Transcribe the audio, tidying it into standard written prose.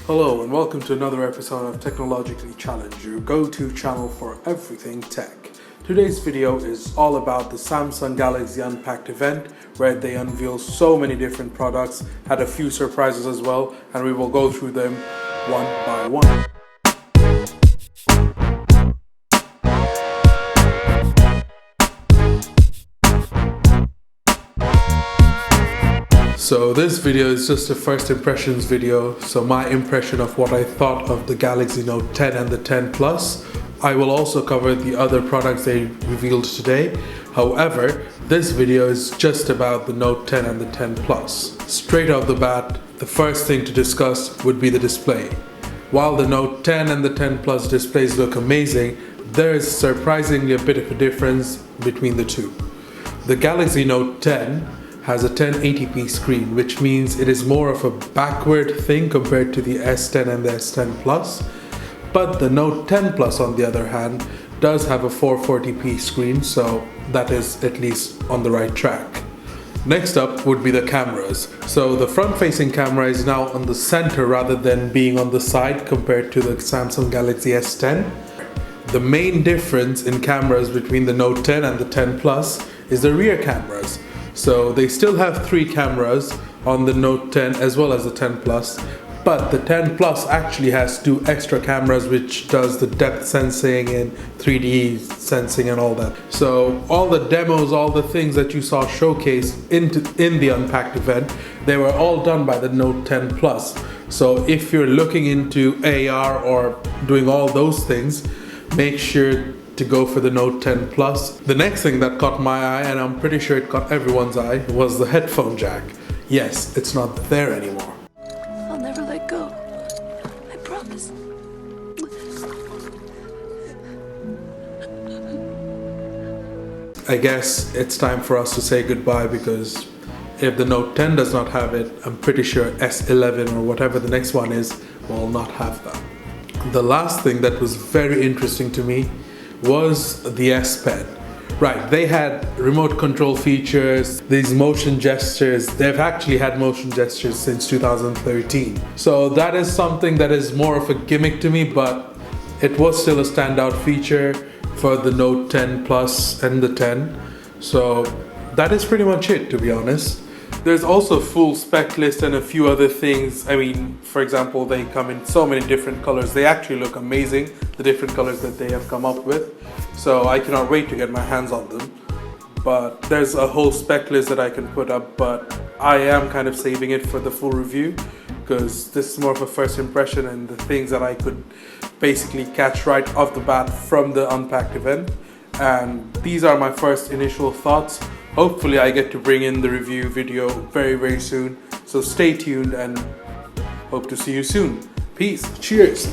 Hello and welcome to another episode of Technologically Challenged, your go-to channel for everything tech. Today's video is all about the Samsung Galaxy Unpacked event, where they unveiled so many different products, had a few surprises as well, and we will go through them one by one. So this video is just a first impressions video, so my impression of what I thought of the Galaxy Note 10 and the 10 Plus. I will also cover the other products they revealed today. However, this video is just about the Note 10 and the 10 Plus. Straight off the bat, the first thing to discuss would be the display. While the Note 10 and the 10 Plus displays look amazing, there is surprisingly a bit of a difference between the two. The Galaxy Note 10 has a 1080p screen, which means it is more of a backward thing compared to the S10 and the S10 Plus. But the Note 10 Plus, on the other hand, does have a 440p screen, so that is at least on the right track. Next up would be the cameras. So the front-facing camera is now on the center rather than being on the side compared to the Samsung Galaxy S10. The main difference in cameras between the Note 10 and the 10 Plus is the rear cameras. So they still have 3 cameras on the Note 10 as well as the 10 Plus, but the 10 Plus actually has 2 extra cameras which does the depth sensing and 3D sensing and all that. So all the demos, all the things that you saw showcased in the Unpacked event, they were all done by the Note 10 Plus. So if you're looking into AR or doing all those things, make sure to go for the Note 10 Plus. The next thing that caught my eye, and I'm pretty sure it caught everyone's eye, was the headphone jack. Yes, it's not there anymore. I'll never let go. I promise. I guess it's time for us to say goodbye, because if the Note 10 does not have it, I'm pretty sure S11 or whatever the next one is will not have that. The last thing that was very interesting to me was the S Pen. Right, they had remote control features, these motion gestures. They've actually had motion gestures since 2013. So that is something that is more of a gimmick to me, but it was still a standout feature for the Note 10 Plus and the 10. So that is pretty much it, to be honest. There's also a full spec list and a few other things. I mean, for example, they come in so many different colors. They actually look amazing, the different colors that they have come up with. So I cannot wait to get my hands on them. But there's a whole spec list that I can put up, but I am kind of saving it for the full review, because this is more of a first impression and the things that I could basically catch right off the bat from the Unpacked event. And these are my first initial thoughts. Hopefully I get to bring in the review video very, very soon. So stay tuned and hope to see you soon. Peace. Cheers.